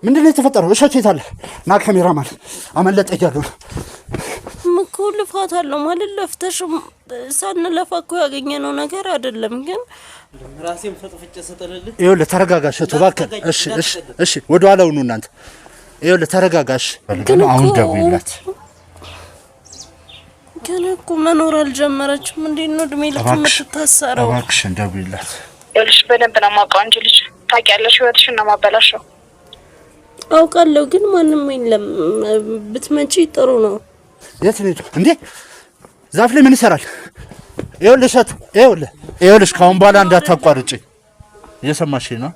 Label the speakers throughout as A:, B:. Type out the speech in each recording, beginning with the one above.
A: ምንድነው የተፈጠረው? እሸቱ የት አለ? ና ካሜራማን አመለጠ እያሉ
B: ምኩል ፋታለው ማለት ለፍተሽም ሳንለፋ እኮ ያገኘነው ነገር አይደለም። ግን
C: ራሴም ፈጥፍጭ ሰጠለል
A: ይኸውልህ ተረጋጋ እሸቱ እባክህ። እሺ ወደ ኋላው ነው እናንተ። ይኸውልህ ተረጋጋሽ። አሁን ደውይላት።
B: ግን እኮ መኖር አልጀመረችም። እንዴት ነው እድሜ ልክ የምትታሰረው?
A: እባክሽ ደውይላት።
D: ይኸውልሽ በደንብ ነው የማውቀው አንቺ ልጅ ታውቂያለሽ ህይወትሽን ነው ማበላሽው።
B: አውቃለሁ ግን ማንም የለም። ብትመጪ ጥሩ ነው።
A: የት ነው እንዴ? ዛፍ ላይ ምን ይሰራል? ይኸውልህ እሸቱ ይኸውልሽ ካሁን በኋላ እንዳታቋርጪ። እየሰማሽኝ ነው?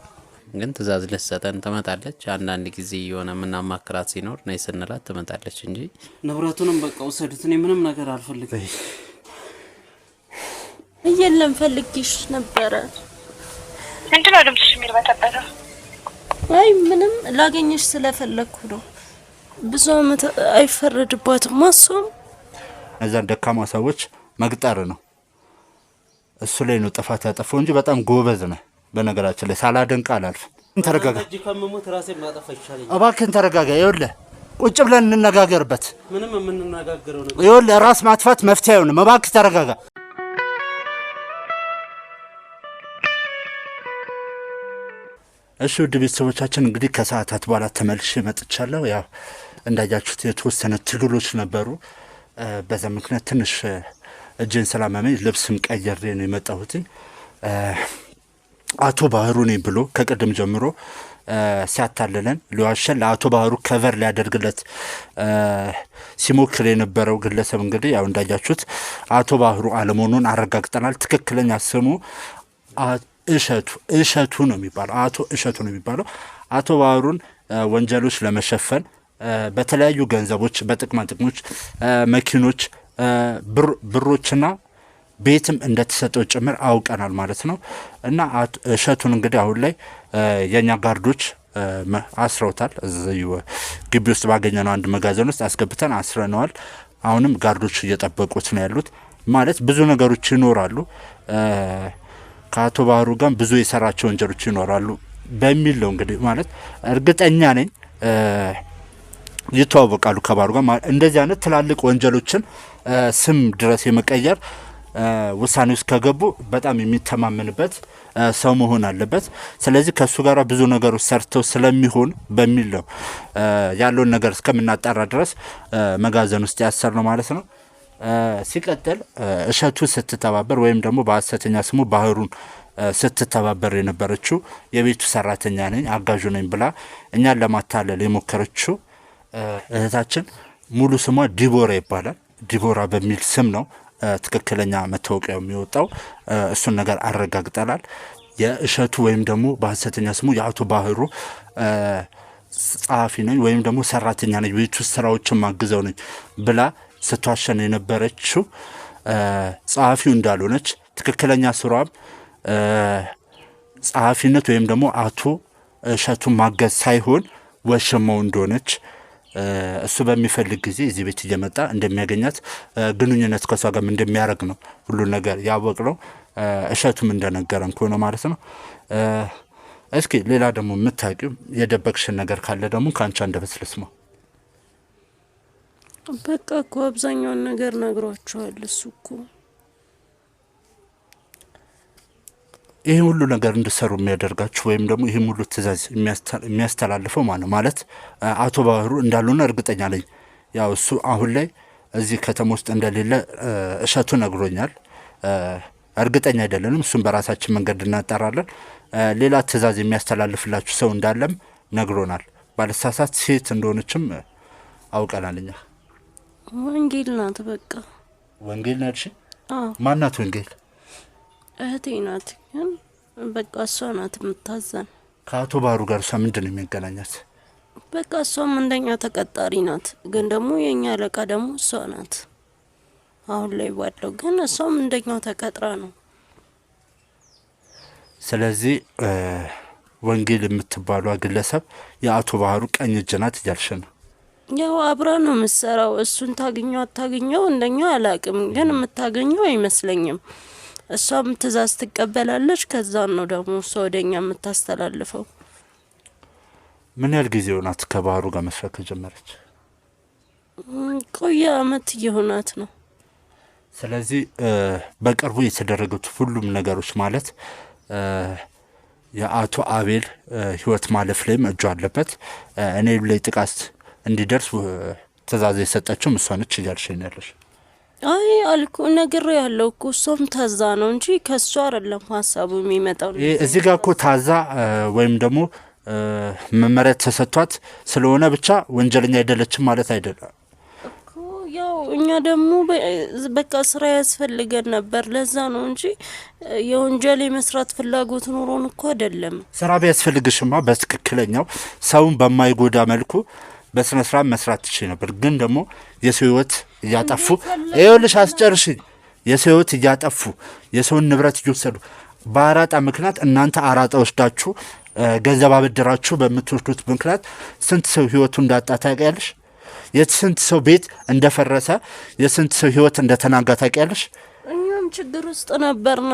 C: ግን ትእዛዝ ልትሰጠን ትመጣለች። አንዳንድ ጊዜ የሆነ ምናማክራት ሲኖር ነይ ስንላት ትመጣለች እንጂ ንብረቱንም በቃ ወሰዱት። እኔ ምንም ነገር አልፈልግም።
B: እየለም ፈልጊሽ ነበረ።
D: ምንድነው ድምፅሽ የሚርበተበተው?
B: አይ ምንም ላገኘሽ ስለፈለኩ ነው። ብዙ አመት አይፈረድባትም ማሰም
A: እዛን ደካማ ሰዎች መግጠር ነው። እሱ ላይ ነው ጥፋት ያጠፋው እንጂ በጣም ጎበዝ ነው። በነገራችን ላይ ሳላደንቅ አላልፍም። ተረጋጋ።
C: እጂ ከመሞት ራሴን ማጠፋ ይቻላል።
A: እባክህን ተረጋጋ። ይኸውልህ ቁጭ ብለን እንነጋገርበት።
C: ምንም የምንነጋገረው ነገር
A: ይኸውልህ ራስ ማጥፋት መፍትሄ አይሆንም። እባክህ ተረጋጋ። እሺ ውድ ቤተሰቦቻችን እንግዲህ ከሰዓታት በኋላ ተመልሼ መጥቻለሁ። ያው እንዳያችሁት የተወሰነ ትግሎች ነበሩ። በዛ ምክንያት ትንሽ እጄን ስላመመኝ ልብስም ቀይሬ ነው የመጣሁት። አቶ ባህሩ ነኝ ብሎ ከቅድም ጀምሮ ሲያታልለን ሊዋሸን ለአቶ ባህሩ ከቨር ሊያደርግለት ሲሞክር የነበረው ግለሰብ እንግዲህ ያው እንዳያችሁት አቶ ባህሩ አለመሆኑን አረጋግጠናል። ትክክለኛ ስሙ እሸቱ ነው የሚባለው። አቶ እሸቱ ነው የሚባለው። አቶ ባህሩን ወንጀሎች ለመሸፈን በተለያዩ ገንዘቦች፣ በጥቅማ ጥቅሞች፣ መኪኖች፣ ብሮችና ቤትም እንደተሰጠው ጭምር አውቀናል ማለት ነው። እና እሸቱን እንግዲህ አሁን ላይ የኛ ጋርዶች አስረውታል። እዚህ ግቢ ውስጥ ባገኘነው አንድ መጋዘን ውስጥ አስገብተን አስረነዋል። አሁንም ጋርዶች እየጠበቁት ነው ያሉት። ማለት ብዙ ነገሮች ይኖራሉ ከአቶ ባህሩ ጋር ብዙ የሰራቸው ወንጀሎች ይኖራሉ በሚል ነው እንግዲህ ማለት እርግጠኛ ነኝ ይተዋወቃሉ ከባህሩ ጋር። እንደዚህ አይነት ትላልቅ ወንጀሎችን ስም ድረስ የመቀየር ውሳኔ ውስጥ ከገቡ በጣም የሚተማመንበት ሰው መሆን አለበት። ስለዚህ ከሱ ጋር ብዙ ነገሮች ሰርተው ስለሚሆን በሚል ነው ያለውን ነገር እስከምናጣራ ድረስ መጋዘን ውስጥ ያሰር ነው ማለት ነው። ሲቀጥል እሸቱ ስትተባበር ወይም ደግሞ በሐሰተኛ ስሙ ባህሩን ስትተባበር የነበረችው የቤቱ ሰራተኛ ነኝ አጋዡ ነኝ ብላ እኛን ለማታለል የሞከረችው እህታችን ሙሉ ስሟ ዲቦራ ይባላል። ዲቦራ በሚል ስም ነው ትክክለኛ መታወቂያው የሚወጣው። እሱን ነገር አረጋግጠናል። የእሸቱ ወይም ደግሞ በሐሰተኛ ስሙ የአቶ ባህሩ ጸሐፊ ነኝ ወይም ደግሞ ሰራተኛ ነኝ ቤቱ ስራዎችን ማግዘው ነኝ ብላ ስትዋሸን የነበረችው ጸሐፊው እንዳልሆነች ትክክለኛ ስራም ጸሐፊነት ወይም ደግሞ አቶ እሸቱ ማገዝ ሳይሆን ወሽማው እንደሆነች እሱ በሚፈልግ ጊዜ እዚህ ቤት እየመጣ እንደሚያገኛት ግንኙነት ከሷ ጋር እንደሚያደርግ ነው ሁሉ ነገር ያወቅነው። እሸቱም እንደነገረን ከሆነ ማለት ነው። እስኪ ሌላ ደግሞ የምታውቂው የደበቅሽን ነገር ካለ ደግሞ ከአንቺ አንደበት ልስማው።
B: በቃ እኮ አብዛኛውን ነገር ነግሯቸዋል። እሱ እኮ
A: ይሄ ሁሉ ነገር እንድሰሩ የሚያደርጋችሁ ወይም ደግሞ ይሄ ሁሉ ትእዛዝ የሚያስተላልፈው ማለት አቶ ባህሩ እንዳልሆነ እርግጠኛ ነኝ። ያው እሱ አሁን ላይ እዚህ ከተማ ውስጥ እንደሌለ እሸቱ ነግሮኛል። እርግጠኛ አይደለንም። እሱም በራሳችን መንገድ እናጣራለን። ሌላ ትእዛዝ የሚያስተላልፍላችሁ ሰው እንዳለም ነግሮናል። ባለሳሳት ሴት እንደሆነችም አውቀናል እኛ።
B: ወንጌል ናት። በቃ
A: ወንጌል ናት። ማናት ወንጌል?
B: እህቴ ናት። ግን በቃ እሷ ናት የምታዘን።
A: ከአቶ ባህሩ ጋር እሷ ምንድን ነው የሚያገናኛት?
B: በቃ እሷም እንደኛ ተቀጣሪ ናት። ግን ደግሞ የኛ አለቃ ደግሞ እሷ ናት አሁን ላይ ባለው። ግን እሷም እንደኛው ተቀጥራ ነው።
A: ስለዚህ ወንጌል የምትባሏ ግለሰብ የአቶ ባህሩ ቀኝ እጅ ናት እያልሽ ነው?
B: ያው አብራ ነው የምትሰራው። እሱን ታገኘው አታገኘው እንደኛ አላቅም፣ ግን የምታገኘው አይመስለኝም። እሷም ትእዛዝ ትቀበላለች። ከዛ ነው ደግሞ እሷ ወደኛ የምታስተላልፈው።
A: ምን ያህል ጊዜ ሆናት ከባህሩ ጋር መስራት ከጀመረች?
B: ቆየ አመት እየሆናት ነው።
A: ስለዚህ በቅርቡ የተደረጉት ሁሉም ነገሮች ማለት የአቶ አቤል ህይወት ማለፍ ላይም እጁ አለበት። እኔ ላይ ጥቃት እንዲደርስ ትእዛዝ የሰጠችው እሷ ነች እያልሽኝ ያለሽ?
B: አይ አልኩ ነገር ያለው እኮ እሷም ታዛ ነው እንጂ ከሷ አይደለም ሀሳቡ የሚመጣው።
A: እዚህ ጋር እኮ ታዛ ወይም ደግሞ መመሪያ ተሰጥቷት ስለሆነ ብቻ ወንጀለኛ አይደለችም ማለት አይደለም
B: እኮ። ያው እኛ ደግሞ በቃ ስራ ያስፈልገን ነበር፣ ለዛ ነው እንጂ የወንጀል የመስራት ፍላጎት ኖሮን እኮ አይደለም።
A: ስራ ቢያስፈልግሽማ በትክክለኛው ሰውን በማይጎዳ መልኩ በስነ ስርዓት መስራት ትችይ ነበር። ግን ደግሞ የሰው ህይወት እያጠፉ ይኸውልሽ፣ አስጨርሽኝ። የሰው ህይወት እያጠፉ የሰውን ንብረት እየወሰዱ በአራጣ ምክንያት እናንተ አራጣ ወስዳችሁ ገንዘብ አበድራችሁ በምትወስዱት ምክንያት ስንት ሰው ህይወቱ እንዳጣ ታውቂያለሽ? የስንት ሰው ቤት እንደፈረሰ፣ የስንት ሰው ህይወት እንደተናጋ ታውቂያለሽ?
B: እኛም ችግር ውስጥ ነበርና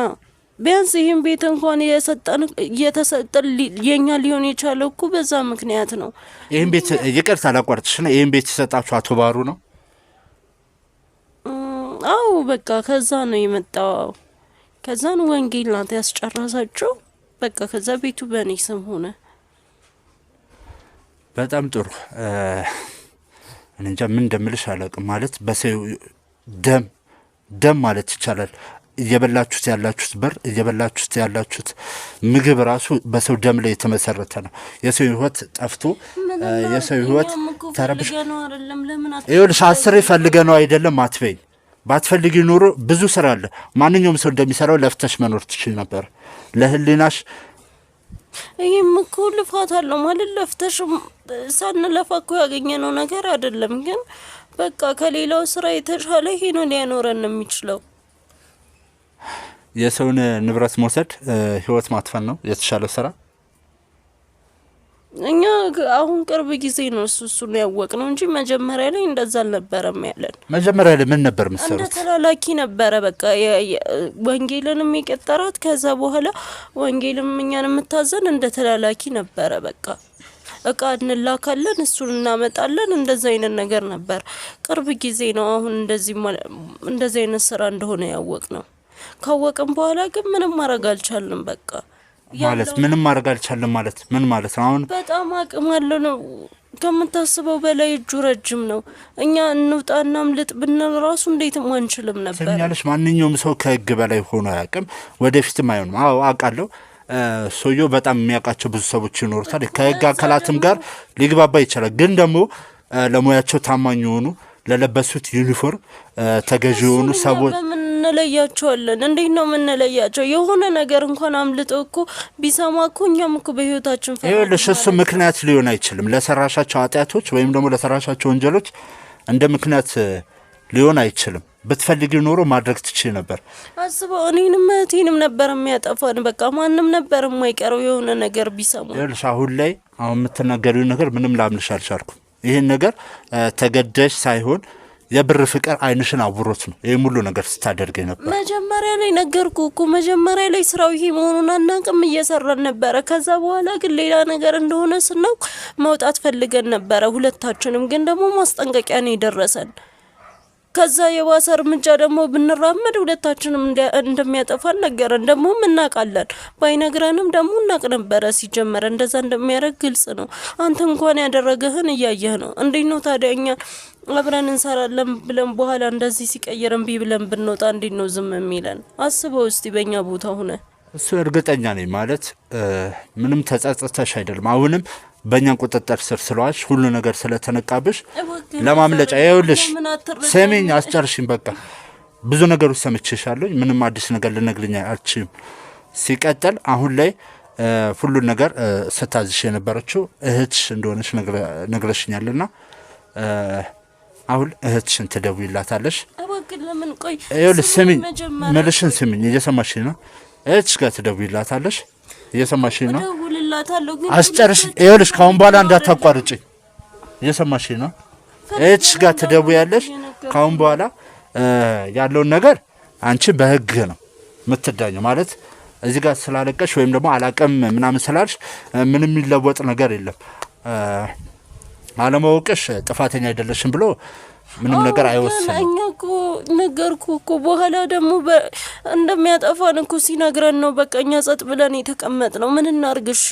B: ቢያንስ ይህን ቤት እንኳን እየተሰጠን የኛ ሊሆን የቻለው እኮ በዛ ምክንያት ነው።
A: ይህን ቤት ይቅርታ አላቋርጥሽ ነው። ይህን ቤት የሰጣችሁ አቶ ባህሩ ነው?
B: አዎ በቃ ከዛ ነው የመጣው። ከዛን ወንጌል ናት ያስጨረሰችው። በቃ ከዛ ቤቱ በእኔ ስም ሆነ።
A: በጣም ጥሩ። እኔ እንጃ ምን እንደምልሽ አላውቅም። ማለት በሰው ደም ማለት ይቻላል እየበላችሁት ያላችሁት በር እየበላችሁት ያላችሁት ምግብ ራሱ በሰው ደም ላይ የተመሰረተ ነው። የሰው ህይወት ጠፍቶ የሰው ህይወት ተረብሽ ይኸውልሽ፣ አስሬ ፈልገ ነው አይደለም አትበይ። ባትፈልጊ ኖሮ ብዙ ስራ አለ። ማንኛውም ሰው እንደሚሰራው ለፍተሽ መኖር ትችል ነበር። ለህሊናሽ
B: ይህም እኮ ልፋት አለው ማለት ለፍተሽ ሳንለፋ እኮ ያገኘነው ነገር አይደለም። ግን በቃ ከሌላው ስራ የተሻለ ይሄ ነው ሊያኖረን የሚችለው።
A: የሰውን ንብረት መውሰድ ህይወት ማጥፋት ነው የተሻለው ስራ።
B: እኛ አሁን ቅርብ ጊዜ ነው እሱን ያወቅነው እንጂ መጀመሪያ ላይ እንደዛ አልነበረም ያለን።
A: መጀመሪያ ላይ ምን ነበር የምትሰሩት?
B: እንደ ተላላኪ ነበረ በቃ ወንጌልን የሚቀጠራት። ከዛ በኋላ ወንጌልም እኛን የምታዘን እንደ ተላላኪ ነበረ። በቃ እቃ እንላካለን፣ እሱን እናመጣለን። እንደዛ አይነት ነገር ነበር። ቅርብ ጊዜ ነው አሁን እንደዚህ አይነት ስራ እንደሆነ ያወቅነው። ካወቅን በኋላ ግን ምንም ማድረግ አልቻልንም። በቃ
A: ማለት ምንም ማድረግ አልቻልንም ማለት ምን ማለት ነው? አሁን
B: በጣም አቅም አለው ነው ከምታስበው በላይ እጁ ረጅም ነው። እኛ እንውጣናም ልጥ ብንል ራሱ እንዴትም አንችልም ነበር።
A: ሰኛለሽ፣ ማንኛውም ሰው ከህግ በላይ ሆኖ አያውቅም፣ ወደፊትም አይሆንም። አዎ አውቃለሁ። ሰውየው በጣም የሚያውቃቸው ብዙ ሰዎች ይኖሩታል። ከህግ አካላትም ጋር ሊግባባ ይችላል። ግን ደግሞ ለሙያቸው ታማኝ የሆኑ ለለበሱት ዩኒፎርም ተገዢ የሆኑ ሰዎች
B: እንለያቸዋለን። እንዴት ነው የምንለያቸው? የሆነ ነገር እንኳን አምልጦ እኮ ቢሰማ እኮ እኛም እኮ በህይወታችን
A: ይኸውልሽ፣ እሱ ምክንያት ሊሆን አይችልም። ለሰራሻቸው ኃጢአቶች ወይም ደግሞ ለሰራሻቸው ወንጀሎች እንደ ምክንያት ሊሆን አይችልም። ብትፈልጊ ኖሮ ማድረግ ትችይ ነበር።
B: አስበው፣ እኔንም እህቴንም ነበር የሚያጠፋን። በቃ ማንም ነበር የማይቀረው የሆነ ነገር ቢሰማ።
A: ይኸውልሽ፣ አሁን የምትናገሪው ነገር ምንም ላምንሽ አልቻልኩም። ይህን ነገር ተገደሽ ሳይሆን የብር ፍቅር አይንሽን አውሮት ነው ይሄ ሙሉ ነገር ስታደርገ ነበር።
B: መጀመሪያ ላይ ነገርኩ እኮ መጀመሪያ ላይ ስራው ይሄ መሆኑን አናውቅም፣ እየሰራን ነበረ። ከዛ በኋላ ግን ሌላ ነገር እንደሆነ ስናውቅ መውጣት ፈልገን ነበረ ሁለታችንም። ግን ደግሞ ማስጠንቀቂያ ነው የደረሰን። ከዛ የባሰ እርምጃ ደግሞ ብንራመድ ሁለታችንም እንደሚያጠፋን ነገረን። ደግሞ እናውቃለን፣ ባይነግረንም ደግሞ እናውቅ ነበረ። ሲጀመረ እንደዛ እንደሚያደርግ ግልጽ ነው። አንተ እንኳን ያደረገህን እያየህ ነው። እንዴት ነው ታዲያ እኛ አብረን እንሰራለን ብለን በኋላ እንደዚህ ሲቀየር እምቢ ብለን ብንወጣ እንዴት ነው ዝም የሚለን? አስበው እስቲ በእኛ ቦታ ሆነ።
A: እሱ እርግጠኛ ነኝ ማለት ምንም ተጸጽተሽ አይደለም። አሁንም በእኛ ቁጥጥር ስር ስለዋልሽ ሁሉ ነገር ስለተነቃብሽ ለማምለጫ ይኸውልሽ፣ ሰሜኝ አስጨርሽኝ። በቃ ብዙ ነገሮች ሰምቼሻለሁ። ምንም አዲስ ነገር ልነግርኝ አልችልም። ሲቀጥል አሁን ላይ ሁሉን ነገር ስታዝሽ የነበረችው እህትሽ እንደሆነች ነግረሽኛልና አሁን እህትሽን ትደውይላታለሽ። ይኸውልሽ ስሚኝ፣ መልሽን ስሚኝ፣ እየሰማሽኝ ነው? እህትሽ ጋር ትደውይላታለሽ። እየሰማሽኝ ነው? አስጨርሽ። ይኸውልሽ ካሁን በኋላ እንዳታቋርጭኝ። እየሰማሽኝ ነው? እህትሽ ጋር ትደውያለሽ። ካሁን በኋላ ያለውን ነገር አንቺ በህግ ነው የምትዳኘው። ማለት እዚህ ጋር ስላለቀሽ ወይም ደግሞ አላቀም ምናምን ስላልሽ ምንም የሚለወጥ ነገር የለም። አለማወቅሽ ጥፋተኛ አይደለሽም ብሎ ምንም ነገር አይወስንም።
B: እኛ እኮ ነገርኩ እኮ በኋላ ደግሞ እንደሚያጠፋን እኮ ሲነግረን ነው በቃ እኛ ጸጥ ብለን የተቀመጥነው። ምን እናርግሽ?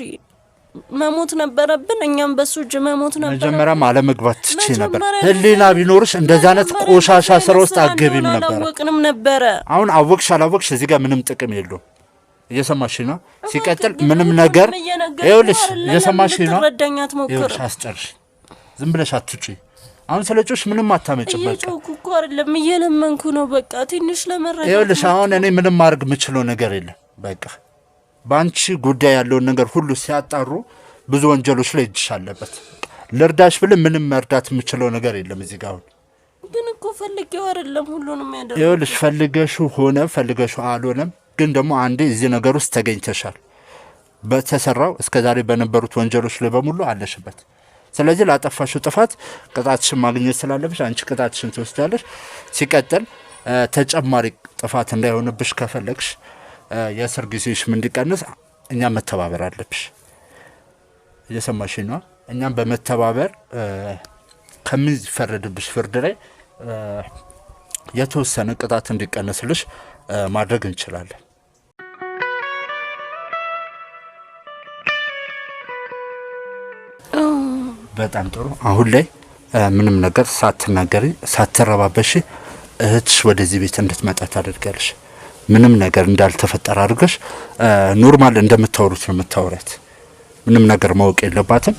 B: መሞት ነበረብን። እኛም በሱ እጅ መሞት ነበር።
A: መጀመሪያም አለመግባት ትቺ ነበር። ህሊና ቢኖርሽ እንደዛ አይነት ቆሻሻ ስራ ውስጥ አገቢም ነበር።
B: አላወቅንም ነበረ።
A: አሁን አወቅሽ አላወቅሽ እዚህ ጋር ምንም ጥቅም የለውም። እየሰማሽ ነው? ሲቀጥል ምንም ነገር ይኸውልሽ፣ እየሰማሽ ነው? ይኸውልሽ፣ አስጨርሽ። ዝም ብለሽ አትጪ። አሁን ስለጮሽ ምንም አታመጭም። በቃ
B: እየጮኩ እኮ አይደለም እየለመንኩ ነው። በቃ ትንሽ ለመረዳት
A: ይኸውልሽ፣ አሁን እኔ ምንም ማድረግ የምችለው ነገር የለም። በቃ ባንቺ ጉዳይ ያለውን ነገር ሁሉ ሲያጣሩ ብዙ ወንጀሎች ላይ እጅሽ አለበት። ልርዳሽ ብል ምንም መርዳት የምችለው ነገር የለም እዚህ ጋር። አሁን
B: ግን እኮ ፈልጌው አይደለም ሁሉንም ያደረኩት።
A: ይኸውልሽ፣ ፈልገሽው ሆነ ፈልገሽው አልሆነም፣ ግን ደግሞ አንዴ እዚህ ነገር ውስጥ ተገኝተሻል። በተሰራው እስከዛሬ በነበሩት ወንጀሎች ላይ በሙሉ አለሽበት። ስለዚህ ላጠፋሽው ጥፋት ቅጣትሽን ማግኘት ስላለብሽ አንቺ ቅጣትሽን ትወስጃለሽ። ሲቀጥል ተጨማሪ ጥፋት እንዳይሆንብሽ ከፈለግሽ የእስር ጊዜሽም እንዲቀንስ እኛም መተባበር አለብሽ። እየሰማሽ ነው? እኛም በመተባበር ከሚፈረድብሽ ፍርድ ላይ የተወሰነ ቅጣት እንዲቀንስልሽ ማድረግ እንችላለን። በጣም ጥሩ። አሁን ላይ ምንም ነገር ሳትናገሪ ሳትረባበሽ እህትሽ ወደዚህ ቤት እንድትመጣ ታደርጋለሽ። ምንም ነገር እንዳልተፈጠረ አድርገሽ ኖርማል እንደምታወሩት ነው የምታወሪያት። ምንም ነገር ማወቅ የለባትም።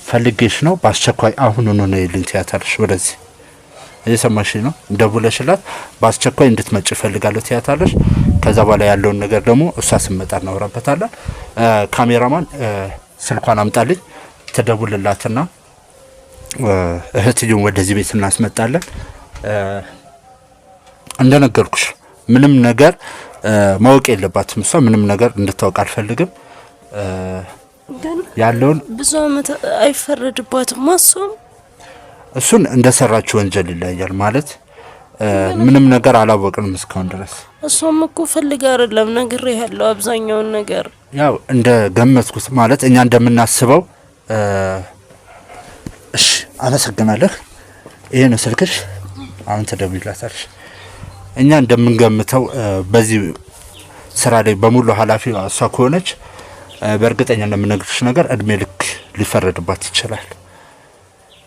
A: ፈልጌሽ ነው በአስቸኳይ አሁን ነው ይልኝ ትያታለሽ። ወደዚህ እየሰማሽ ነው? ደውለሽላት በአስቸኳይ እንድትመጪ እፈልጋለሁ ትያታለሽ። ከዛ በኋላ ያለውን ነገር ደግሞ እሷ ስመጣ እናወራበታለን። ካሜራማን ስልኳን አምጣልኝ። ተደውልላትና እህትዬን ወደዚህ ቤት እናስመጣለን። እንደነገርኩሽ ምንም ነገር ማወቅ የለባትም እሷ። ምንም ነገር እንድታወቅ አልፈልግም። ያለውን
B: ብዙ አመት አይፈረድባትም።
A: እሱን እንደሰራችሁ ወንጀል ይለያል ማለት ምንም ነገር አላወቅንም እስካሁን ድረስ።
B: እሷም እኮ ፈልጋ አይደለም ነግሬ ያለው አብዛኛውን ነገር
A: ያው እንደ ገመትኩት ማለት እኛ እንደምናስበው። እሺ አመሰግናለሁ። ይሄ ነው ስልክሽ። አሁን ተደውይላታለሽ። እኛ እንደምንገምተው በዚህ ስራ ላይ በሙሉ ኃላፊ እሷ ከሆነች በእርግጠኛ እንደምነግርሽ ነገር እድሜ ልክ ሊፈረድባት ይችላል።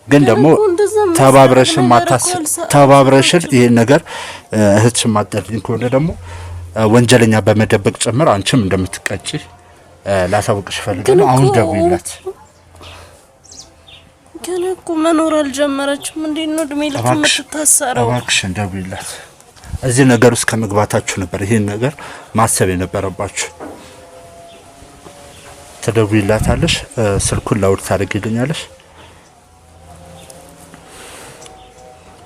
A: ግን ደግሞ ተባብረሽን ይሄን ነገር እህትሽ ማጠርኝ ከሆነ ደግሞ ወንጀለኛ በመደበቅ ጭምር አንቺም እንደምትቀጪ ላሳውቅሽ ፈልጋለሁ። አሁን ደውይላት።
B: ግን እኮ መኖር አልጀመረችም። እንዴት ነው እድሜ ልክ የምትታሰረው?
A: እባክሽን ደውይላት። እዚህ ነገር ውስጥ ከመግባታችሁ ነበር ይሄን ነገር ማሰብ የነበረባችሁ። ተደውይላታለሽ። ስልኩን ላውድ ታደርጊልኛለሽ።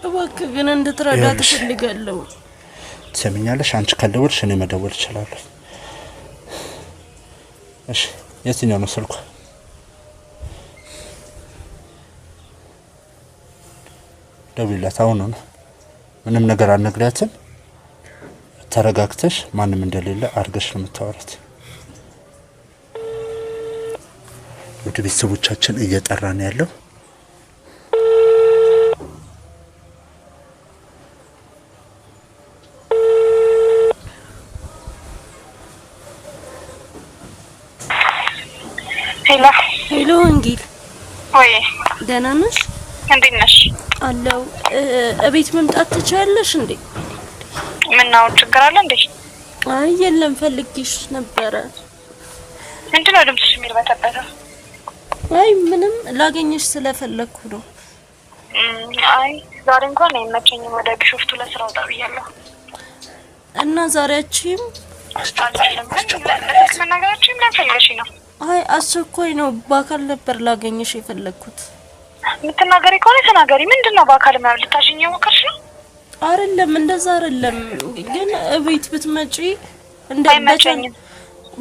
B: እባክህ ግን እንድትረዳት እፈልጋለሁ።
A: ትሰሚኛለሽ? አንቺ ካልደወልሽ እኔ መደወል እችላለሁ። እሺ፣ የትኛው ነው ስልኩ? ደውይላት አሁን ነው። ምንም ነገር አልነግሪያትም። ተረጋግተሽ ማንም እንደሌለ አድርገሽ ነው የምታወራት። ወደ ቤተሰቦቻችን እየጠራን ያለው
B: ሄሎ ወንጌል።
D: ወይ
B: ደህና ነሽ?
D: እንዴት ነሽ?
B: አለው። እቤት መምጣት ትችያለሽ እንዴ?
D: ምን ነው ችግር አለ እንዴ?
B: አይ የለም፣ ፈልጌሽ ነበረ።
D: ምንድነው ድምፅሽ የሚርበተበተው?
B: አይ ምንም፣ ላገኘሽ ስለፈለኩ ነው።
D: አይ ዛሬ እንኳን አይመቸኝም። ወደ ቢሾፍቱ ለስራ ወጣ ብያለሁ።
B: እና ዛሬያችሁም
D: መናገራችሁም ለፈልገሽ ነው?
B: አይ አስቸኳይ ነው። በአካል ነበር ላገኘሽ የፈለኩት።
D: የምትናገሪ ከሆነ ተናገሪ። ምንድነው በአካል ማለት ልታሽኝ ሞከርሽ ነው?
B: አይደለም እንደዛ አይደለም፣ ግን እቤት ብትመጪ
D: አይመቸኝም።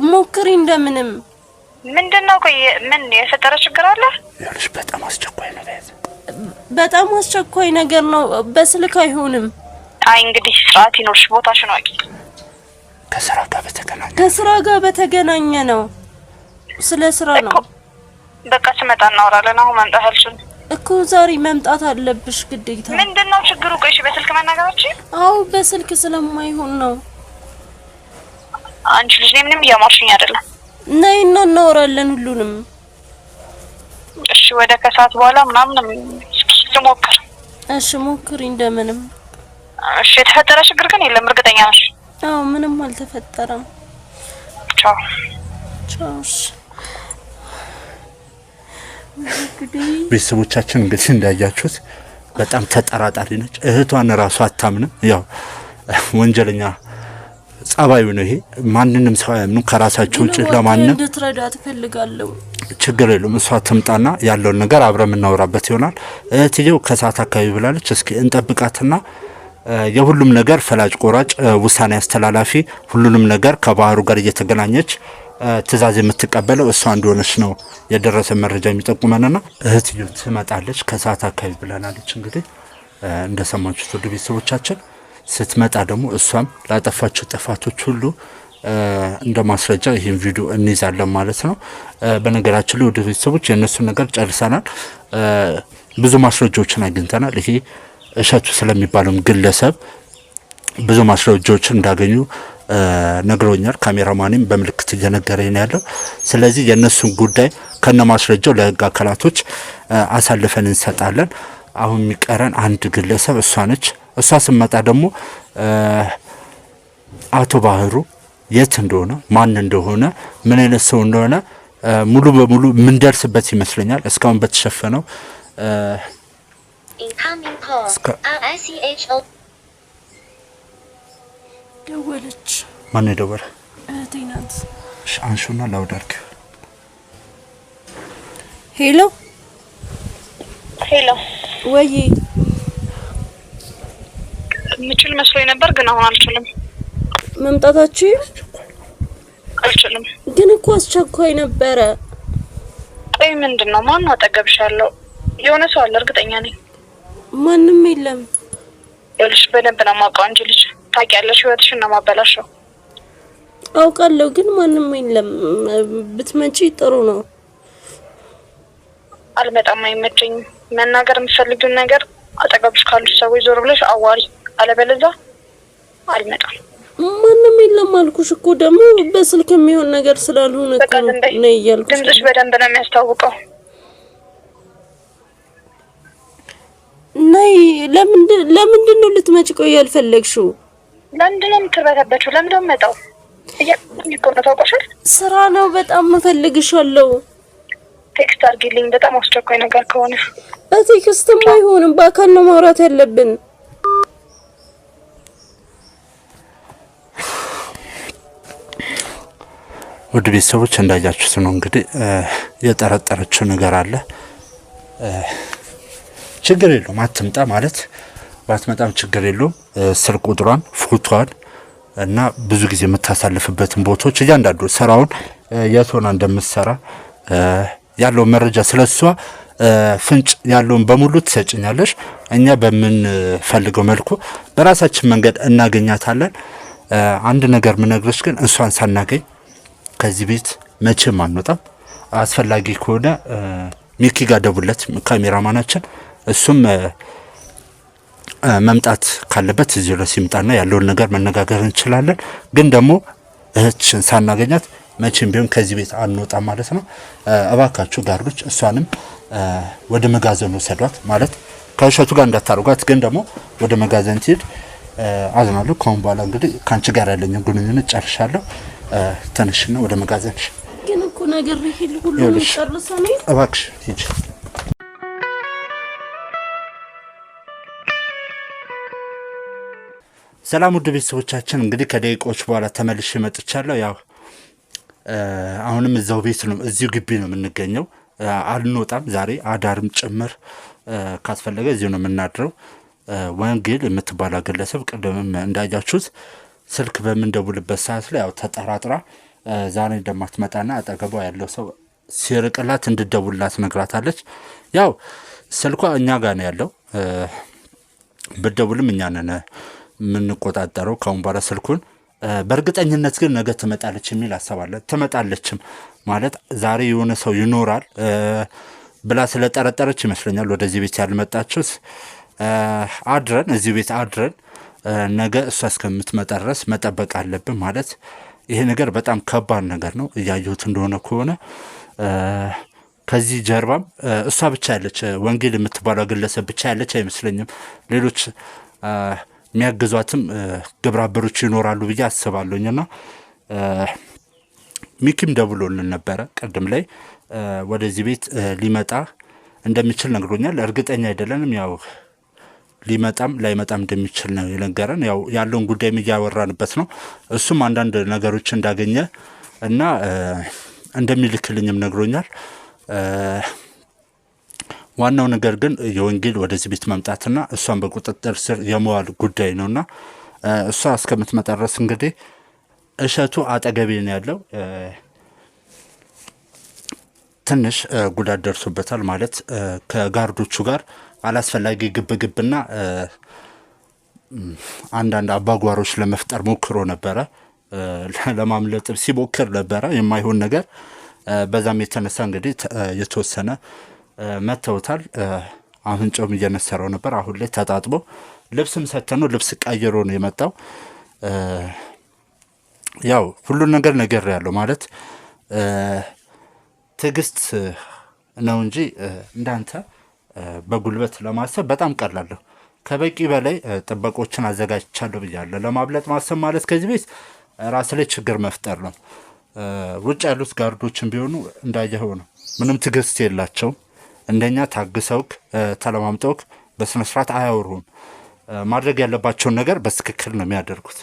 B: ሞክሪ እንደምንም።
D: ምንድነው? ቆይ ምን የፈጠረ ችግር አለ?
A: ያልሽ በጣም አስቸኳይ ነው።
B: በጣም አስቸኳይ ነገር ነው። በስልክ አይሆንም።
D: አይ እንግዲህ ስርዓት ይኖርሽ፣ ቦታሽን አውቂ።
A: ከስራ ጋር በተገናኘ ነው።
B: ስለ ስራ ነው።
D: በቃ ስመጣ እናወራለን። አሁን መምጣት አልችልም
B: እኮ ዛሬ መምጣት አለብሽ ግዴታ።
D: ምንድነው ችግሩ? ቆይ እሺ በስልክ መናገራችን?
B: አዎ በስልክ ስለማይሆን ነው።
D: አንቺ ልጅ ምንም እያማርሽኝ አይደለም።
B: ነይና እናወራለን ሁሉንም።
D: እሺ ወደ ከሰዓት በኋላ ምናምን ልሞክር።
B: እሺ ሞክሪ እንደምንም።
D: እሺ የተፈጠረ ችግር ግን የለም እርግጠኛ ነሽ?
B: አዎ ምንም አልተፈጠረም።
D: ቻው
B: ቻው።
A: ቤተሰቦቻችን እንግዲህ እንዳያችሁት በጣም ተጠራጣሪ ነች። እህቷን ራሱ አታምንም። ያው ወንጀለኛ ጸባዩ ነው ይሄ። ማንንም ሰው አያምኑ ከራሳቸው ውጭ ለማንም
B: እንድትረዳ ትፈልጋለሁ።
A: ችግር የለም እሷ ትምጣና ያለውን ነገር አብረን እናወራበት ይሆናል። እህትየው ከሰዓት አካባቢ ብላለች። እስኪ እንጠብቃትና የሁሉም ነገር ፈላጭ ቆራጭ ውሳኔ አስተላላፊ ሁሉንም ነገር ከባህሩ ጋር እየተገናኘች ትእዛዝ የምትቀበለው እሷ እንደሆነች ነው የደረሰ መረጃ የሚጠቁመንና እህትየው ትመጣለች ከሰዓት አካባቢ ብለናለች። እንግዲህ እንደሰማችሁት ወደ ቤተሰቦቻችን ስትመጣ ደግሞ እሷም ላጠፋቸው ጥፋቶች ሁሉ እንደ ማስረጃ ይህን ቪዲዮ እንይዛለን ማለት ነው። በነገራችን ላይ ወደ ቤተሰቦች የእነሱን ነገር ጨርሰናል። ብዙ ማስረጃዎችን አግኝተናል። ይሄ እሸቱ ስለሚባለው ግለሰብ ብዙ ማስረጃዎችን እንዳገኙ ነግሮኛል። ካሜራማንም በምልክት እየነገረኝ ነው ያለው። ስለዚህ የእነሱን ጉዳይ ከነ ማስረጃው ለህግ አካላቶች አሳልፈን እንሰጣለን። አሁን የሚቀረን አንድ ግለሰብ እሷ ነች። እሷ ስመጣ ደግሞ አቶ ባህሩ የት እንደሆነ ማን እንደሆነ ምን አይነት ሰው እንደሆነ ሙሉ በሙሉ ምንደርስበት ይመስለኛል። እስካሁን በተሸፈነው
B: ደወለች።
A: ማን ደወለ?
B: እህቴ ናት።
A: አንሹና ላውዳርክ።
B: ሄሎ
D: ሄሎ።
B: ወይ
D: ምችል መስሎኝ ነበር ግን አሁን አልችልም።
B: መምጣታችሁ
D: አልችልም።
B: ግን እኮ አስቸኳይ ነበረ።
D: ቆይ ምንድነው? ማን አጠገብሽ ያለው? የሆነ ሰው አለ እርግጠኛ ነኝ።
B: ማንም የለም።
D: ይኸውልሽ በደንብ ነው የማውቀው አንቺ ልጅ ታውቂያለሽ፣ ህይወትሽን ነው የማበላሸው።
B: አውቃለሁ ግን ማንም የለም። ብትመጪ ጥሩ ነው።
D: አልመጣም፣ አይመቸኝም። መናገር የምትፈልጊውን ነገር አጠገብሽ ካሉት ሰዎች ዞር ብለሽ አዋሪ፣ አለበለዚያ አልመጣም።
B: ማንም የለም አልኩሽ እኮ። ደግሞ በስልክ የሚሆን ነገር ስላልሆነ እኮ ነው እያልኩሽ።
D: ድምፅሽ በደንብ ነው የሚያስታውቀው።
B: ነይ። ለምንድን ነው ልትመጪ? ቆይ ያልፈለግሽው
D: ለምንድን ነው የምትርበተበችው? ለምንድን ነው የምመጣው? እኮ ነው ታውቀሻል።
B: ስራ ነው። በጣም እፈልግሻለሁ።
D: ቴክስት አድርጊልኝ በጣም አስቸኳይ ነገር ከሆነ።
B: በቴክስትም አይሆንም፣ በአካል ነው ማውራት ያለብን።
A: ውድ ቤተሰቦች እንዳያችሁት ነው እንግዲህ የጠረጠረችው ነገር አለ። ችግር የለውም አትምጣ ማለት ባትመጣም ችግር የለውም። ስልክ ቁጥሯን፣ ፎቶዋን እና ብዙ ጊዜ የምታሳልፍበትን ቦታዎች እያንዳንዱ ስራውን የት ሆና እንደምትሰራ ያለውን መረጃ ስለሷ ፍንጭ ያለውን በሙሉ ትሰጭኛለሽ። እኛ በምንፈልገው መልኩ በራሳችን መንገድ እናገኛታለን። አንድ ነገር ምነግርሽ ግን እሷን ሳናገኝ ከዚህ ቤት መቼም አንወጣም። አስፈላጊ ከሆነ ሚኪ ጋር ደውለት፣ ካሜራማናችን። እሱም መምጣት ካለበት እዚህ ድረስ ይምጣና ያለውን ነገር መነጋገር እንችላለን። ግን ደግሞ እህትሽን ሳናገኛት መቼም ቢሆን ከዚህ ቤት አንወጣም ማለት ነው። እባካችሁ ጋርዶች እሷንም ወደ መጋዘን ወሰዷት። ማለት ከእሸቱ ጋር እንዳታርጓት፣ ግን ደግሞ ወደ መጋዘን ትሄድ። አዝናለሁ። ከአሁን በኋላ እንግዲህ ከአንቺ ጋር ያለኝን ግንኙነት ጨርሻለሁ። ተነሽና ወደ መጋዘንሽ።
B: ግን እኮ ነገር ይሄን ሁሉ ጨርሰን
A: እባክሽ ሂጂ። ሰላም ውድ ቤተሰቦቻችን፣ እንግዲህ ከደቂቃዎች በኋላ ተመልሼ መጥቻለሁ። ያው አሁንም እዛው ቤት ነው፣ እዚሁ ግቢ ነው የምንገኘው። አልንወጣም ዛሬ አዳርም ጭምር ካስፈለገ እዚሁ ነው የምናድረው። ወንጌል የምትባላ ግለሰብ ቅድምም እንዳያችሁት ስልክ በምንደውልበት ሰዓት ላይ ያው ተጠራጥራ ዛሬ እንደማትመጣና አጠገቧ ያለው ሰው ሲርቅላት እንድደውልላት ነግራታለች። ያው ስልኳ እኛ ጋር ነው ያለው። ብደውልም እኛ ነን የምንቆጣጠረው። ካሁን በኋላ ስልኩን በእርግጠኝነት ግን ነገ ትመጣለች የሚል ሀሳብ አለ። ትመጣለችም ማለት ዛሬ የሆነ ሰው ይኖራል ብላ ስለጠረጠረች ይመስለኛል ወደዚህ ቤት ያልመጣችው። አድረን እዚህ ቤት አድረን ነገ እሷ እስከምትመጣ ድረስ መጠበቅ አለብን ማለት ይሄ ነገር በጣም ከባድ ነገር ነው። እያየሁት እንደሆነ ከሆነ ከዚህ ጀርባም እሷ ብቻ ያለች ወንጌል የምትባለው ግለሰብ ብቻ ያለች አይመስለኝም። ሌሎች የሚያግዟትም ግብረ አበሮች ይኖራሉ ብዬ አስባለሁኝና ሚኪም ደውሎልን ነበረ ቅድም ላይ ወደዚህ ቤት ሊመጣ እንደሚችል ነግሮኛል። እርግጠኛ አይደለንም። ያው ሊመጣም ላይመጣም እንደሚችል ነው የነገረን። ያው ያለውን ጉዳይም እያወራንበት ነው። እሱም አንዳንድ ነገሮች እንዳገኘ እና እንደሚልክልኝም ነግሮኛል። ዋናው ነገር ግን የወንጌል ወደዚህ ቤት መምጣትና እሷን በቁጥጥር ስር የመዋል ጉዳይ ነውና እሷ እስከምትመጣ ድረስ እንግዲህ እሸቱ አጠገቤ ነው ያለው። ትንሽ ጉዳት ደርሶበታል ማለት ከጋርዶቹ ጋር አላስፈላጊ ግብግብና አንዳንድ አባጓሮች ለመፍጠር ሞክሮ ነበረ። ለማምለጥ ሲሞክር ነበረ የማይሆን ነገር። በዛም የተነሳ እንግዲህ የተወሰነ መተውታል። አፍንጫውም እየነሰረው ነበር። አሁን ላይ ተጣጥቦ ልብስም ሰተነው ልብስ ቀይሮ ነው የመጣው። ያው ሁሉን ነገር ያለው ማለት ትዕግስት ነው እንጂ እንዳንተ በጉልበት ለማሰብ በጣም ቀላለሁ። ከበቂ በላይ ጥበቆችን አዘጋጅቻለሁ ብያለሁ። ለማብለጥ ማሰብ ማለት ከዚህ ቤት ራስ ላይ ችግር መፍጠር ነው። ውጭ ያሉት ጋርዶችን ቢሆኑ እንዳየኸው ነው። ምንም ትዕግስት የላቸውም። እንደኛ ታግሰውክ ተለማምጠውክ በስነ ስርዓት አያወሩም። ማድረግ ያለባቸውን ነገር በትክክል ነው የሚያደርጉት።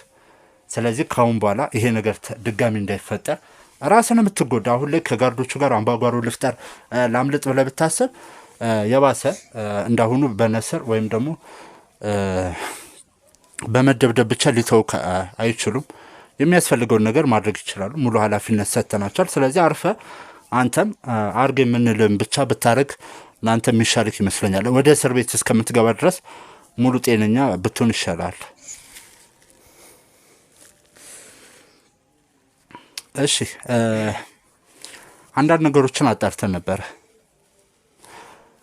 A: ስለዚህ ካሁን በኋላ ይሄ ነገር ድጋሚ እንዳይፈጠር ራስን የምትጎዳ አሁን ላይ ከጋርዶቹ ጋር አምባጓሮ ልፍጠር ላምልጥ ብለህ ብታስብ የባሰ እንዳሁኑ በነስር ወይም ደግሞ በመደብደብ ብቻ ሊተውክ አይችሉም። የሚያስፈልገውን ነገር ማድረግ ይችላሉ። ሙሉ ኃላፊነት ሰጥተናቸዋል። ስለዚህ አርፈ አንተም አርግ የምንልም ብቻ ብታረግ ለአንተ የሚሻልክ ይመስለኛል። ወደ እስር ቤት እስከምትገባ ድረስ ሙሉ ጤነኛ ብትሆን ይሻላል። እሺ አንዳንድ ነገሮችን አጣርተን ነበር።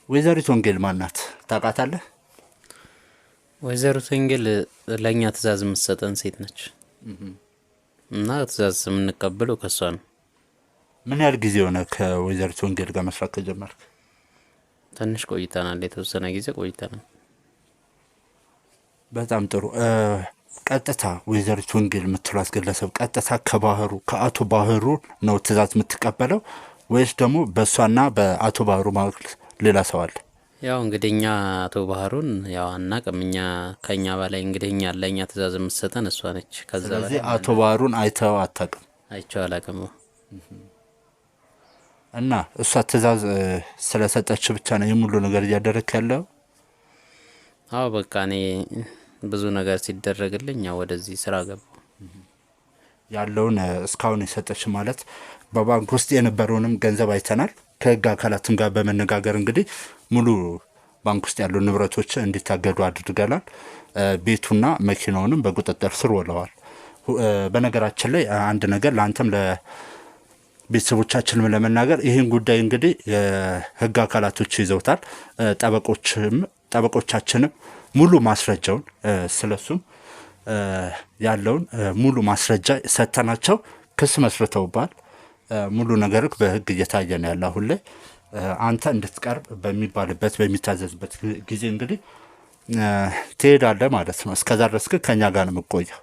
A: ወይዘሪት ወንጌል ማናት ታውቃታለህ?
C: ወይዘሪት ወንጌል ለእኛ ትእዛዝ የምትሰጠን ሴት ነች እና ትእዛዝ የምንቀበለው ከሷ ነው።
A: ምን ያህል ጊዜ ሆነ ከወይዘሪት ወንጌል ጋር መስራት ከጀመርክ?
C: ትንሽ ቆይተናል። የተወሰነ ጊዜ ቆይተናል።
A: በጣም ጥሩ። ቀጥታ ወይዘሪት ወንጌል የምትሏት ግለሰብ ቀጥታ ከባህሩ ከአቶ ባህሩ ነው ትእዛዝ የምትቀበለው ወይስ ደግሞ በእሷና በአቶ ባህሩ መካከል ሌላ ሰው አለ?
C: ያው እንግዲህ እኛ አቶ ባህሩን ያው አናውቅም። እኛ ከኛ በላይ እንግዲህ እኛ ለእኛ ትእዛዝ የምትሰጠን እሷ ነች። ከዛ
A: ስለዚህ አቶ ባህሩን አይተው አታውቅም?
C: አይቼው አላውቅም።
A: እና እሷ ትእዛዝ ስለሰጠች ብቻ ነው የሙሉ ነገር እያደረክ ያለው?
C: አዎ በቃ እኔ ብዙ ነገር ሲደረግልኝ ያው ወደዚህ ስራ ገባሁ።
A: ያለውን እስካሁን የሰጠች ማለት በባንክ ውስጥ የነበረውንም ገንዘብ አይተናል። ከህግ አካላትም ጋር በመነጋገር እንግዲህ ሙሉ ባንክ ውስጥ ያሉ ንብረቶች እንዲታገዱ አድርገናል። ቤቱና መኪናውንም በቁጥጥር ስር ውለዋል። በነገራችን ላይ አንድ ነገር ለአንተም ለቤተሰቦቻችንም ለመናገር ይህን ጉዳይ እንግዲህ የህግ አካላቶች ይዘውታል። ጠበቆቻችንም ሙሉ ማስረጃውን ስለሱም ያለውን ሙሉ ማስረጃ ሰጥተናቸው ክስ መስርተውባል። ሙሉ ነገርክ በህግ እየታየ ነው ያለ። አሁን ላይ አንተ እንድትቀርብ በሚባልበት በሚታዘዝበት ጊዜ እንግዲህ ትሄዳለህ ማለት ነው። እስከዛ ድረስ ግን ከኛ ጋር ነው የምትቆየው።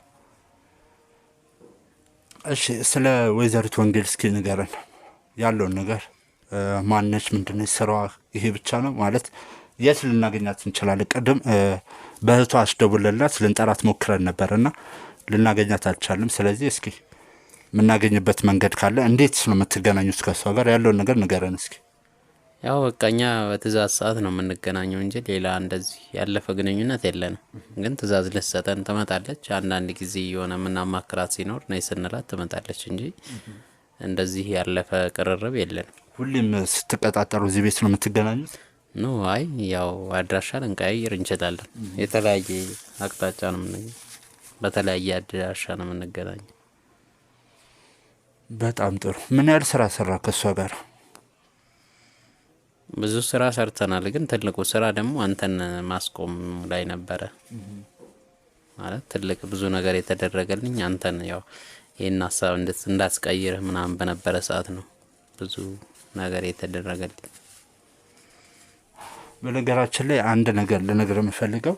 A: እሺ ስለ ወይዘሪት ወንጌል እስኪ ንገረን ያለውን ነገር። ማነች? ምንድነች ስራዋ? ይሄ ብቻ ነው ማለት የት ልናገኛት እንችላለን? ቅድም በእህቷ አስደውለላት ልንጠራት ሞክረን ነበርና ልናገኛት አልቻልንም። ስለዚህ እስኪ የምናገኝበት መንገድ ካለ እንዴት ነው የምትገናኙት ከሷ ጋር? ያለውን ነገር ንገረን እስኪ።
C: ያው በቃ እኛ በትእዛዝ ሰዓት ነው የምንገናኘው እንጂ ሌላ እንደዚህ ያለፈ ግንኙነት የለንም። ግን ትእዛዝ ልትሰጠን ትመጣለች። አንዳንድ ጊዜ የሆነ የምናማክራት ሲኖር ነይ ስንላት ትመጣለች እንጂ እንደዚህ ያለፈ ቅርርብ የለንም።
A: ሁሌም ስትቀጣጠሩ እዚህ ቤት ነው የምትገናኙት?
C: ኖ አይ ያው አድራሻ ልንቀያይር እንችላለን። የተለያየ አቅጣጫ ነው የምንገኘው። በተለያየ አድራሻ ነው የምንገናኘው።
A: በጣም ጥሩ። ምን ያህል ስራ ሰራ ከሷ ጋር?
C: ብዙ ስራ ሰርተናል፣ ግን ትልቁ ስራ ደግሞ አንተን ማስቆም ላይ ነበረ። ማለት ትልቅ ብዙ ነገር የተደረገልኝ አንተን ያው ይሄን ሀሳብ እንዳስቀይርህ ምናምን በነበረ ሰዓት ነው ብዙ ነገር የተደረገልኝ።
A: በነገራችን ላይ አንድ ነገር ልነግርህ የምፈልገው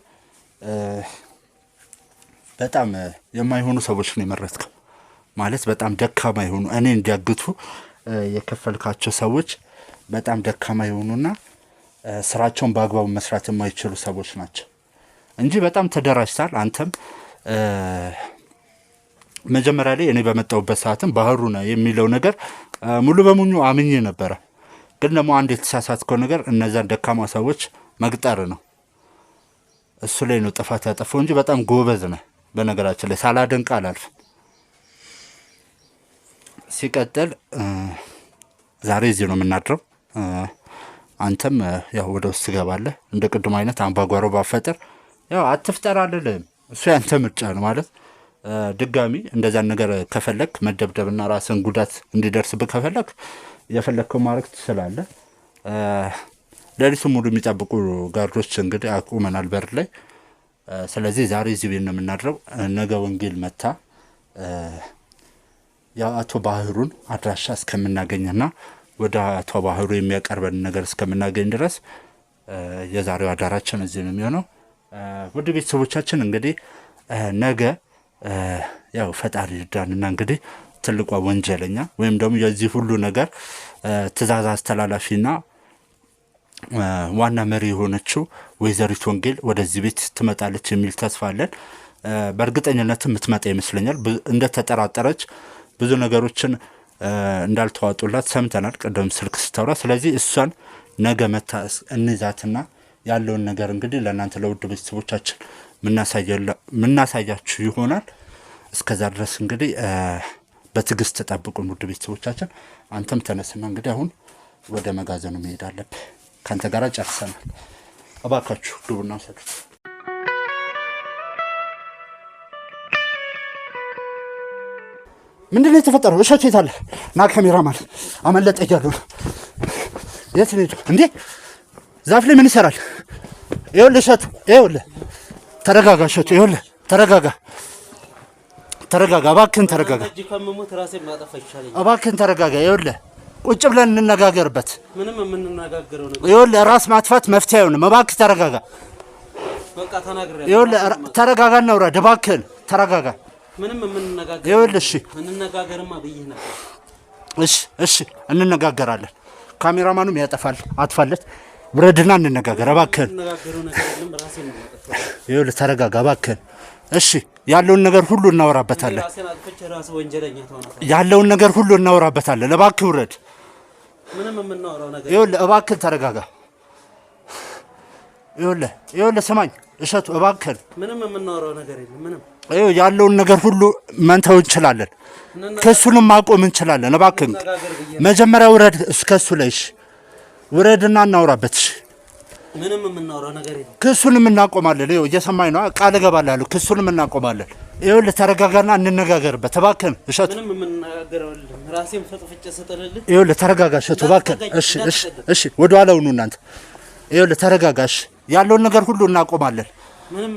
A: በጣም የማይሆኑ ሰዎች ነው የመረጥከው። ማለት በጣም ደካማ የሆኑ እኔ እንዲያግቱ የከፈልካቸው ሰዎች በጣም ደካማ የሆኑና ስራቸውን በአግባቡ መስራት የማይችሉ ሰዎች ናቸው እንጂ በጣም ተደራጅታል። አንተም መጀመሪያ ላይ እኔ በመጣሁበት ሰዓትም ባህሩ ነው የሚለው ነገር ሙሉ በሙሉ አምኜ ነበረ። ግን ደግሞ አንድ የተሳሳትከው ነገር እነዛን ደካማ ሰዎች መቅጠር ነው። እሱ ላይ ነው ጥፋት ያጠፋው እንጂ በጣም ጎበዝ ነህ። በነገራችን ላይ ሳላደንቅ አላልፍም። ሲቀጥል ዛሬ እዚህ ነው የምናድረው። አንተም ያው ወደ ውስጥ ትገባለህ። እንደ ቅድም አይነት አምባጓሮ ባፈጠር ያው አትፍጠር አልልህም። እሱ ያንተ ምርጫ ነው። ማለት ድጋሚ እንደዛን ነገር ከፈለክ መደብደብና ራስን ጉዳት እንዲደርስብህ ከፈለክ የፈለከው ማድረግ ትችላለህ። ሌሊቱን ሙሉ የሚጠብቁ ጋርዶች እንግዲህ አቁመናል በር ላይ። ስለዚህ ዛሬ እዚህ ቤት ነው የምናድረው። ነገ ወንጌል መታ የአቶ ባህሩን አድራሻ እስከምናገኝና ወደ አቶ ባህሩ የሚያቀርበን ነገር እስከምናገኝ ድረስ የዛሬው አዳራችን እዚህ ነው የሚሆነው። ውድ ቤተሰቦቻችን እንግዲህ ነገ ያው ፈጣሪ ይርዳንና እንግዲህ ትልቋ ወንጀለኛ ወይም ደግሞ የዚህ ሁሉ ነገር ትእዛዝ አስተላላፊና ዋና መሪ የሆነችው ወይዘሪት ወንጌል ወደዚህ ቤት ትመጣለች የሚል ተስፋ አለን። በእርግጠኝነትም የምትመጣ ይመስለኛል። እንደተጠራጠረች ብዙ ነገሮችን እንዳልተዋጡላት ሰምተናል ቅድም ስልክ ስታወራ። ስለዚህ እሷን ነገ መታ እንይዛትና ያለውን ነገር እንግዲህ ለእናንተ ለውድ ቤተሰቦቻችን ምናሳያችሁ ይሆናል። እስከዛ ድረስ እንግዲህ በትዕግስት ተጠብቁን ውድ ቤተሰቦቻችን። አንተም ተነስና እንግዲህ አሁን ወደ መጋዘኑ መሄድ አለብህ። ካንተ ጋር ጨርሰናል። እባካችሁ ግቡና ሰዱት። ምንድን ነው የተፈጠረው? እሸቱ የት አለ? ና ካሜራማን አመለጠ እያሉ ነው። የት ነው እንዴ? ዛፍ ላይ ምን ይሰራል? ይኸውልህ እሸቱ፣ ይኸውልህ ተረጋጋ። እሸቱ ይኸውልህ ተረጋጋ፣ ተረጋጋ፣ እባክህን ተረጋጋ፣ እባክህን ተረጋጋ። ይኸውልህ ቁጭ ብለን እንነጋገርበት።
E: ምንም የምንነጋገረው ነገር
A: ይኸውልህ ራስ ማጥፋት መፍትሄ አይሆንም። እባክህ ተረጋጋ።
E: በቃ ተናግረህ
A: ይኸውልህ ተረጋጋና ውረድ። እባክህን ተረጋጋ።
E: ምንም የምንነጋገረው
A: ይኸውልህ እሺ፣
E: እንነጋገርማ ብዬሽ ነበር።
A: እሺ፣ እሺ እንነጋገራለን። ካሜራማኑም ያጠፋል፣ አጥፋለት። ውረድና እንነጋገር እባክህን።
E: እንነጋገረው ነገር የለም። ራሴ ነው ያጠፋው።
A: ይኸውልህ ተረጋጋ እባክህን። እሺ ያለውን ነገር ሁሉ እናወራበታለን።
E: ራሴን አጥፍቼ ራስ ወንጀለኛ ትሆናለህ።
A: ያለውን ነገር ሁሉ እናወራበታለን። እባክህ ውረድ።
E: ምንም የምናወራው ነገር
A: ይኸውልህ እባክህን ተረጋጋ። ይኸውልህ ስማኝ እሸቱ እባክህን።
E: ምንም የምናወራው ነገር የለም። ምንም
A: ይኸው ያለውን ነገር ሁሉ መንተው እንችላለን። ክሱንም ማቆም እንችላለን። እባክህን መጀመሪያ ውረድ። ከሱ ላይ እሺ ውረድና እናውራበት። እሺ
E: ምንም የምናወራው ነገር የለም።
A: ክሱንም እናቆማለን። ይኸው እየሰማኝ ነው። ቃል እገባላለሁ። ክሱንም እናቆማለን። ይኸውልህ ተረጋጋና እንነጋገርበት እባክህን እሸቱ።
E: ምንም የምንነጋገረው የለም። ራሴን ፈጥፍጬ ስጥልልህ።
A: ይኸውልህ ተረጋጋ እሸቱ እባክህን። እሺ እሺ እሺ ወደ ኋላ ሁኑ እናንተ። ይኸውልህ ተረጋጋ። እሺ ያለውን ነገር ሁሉ እናቆማለን።
E: ምንም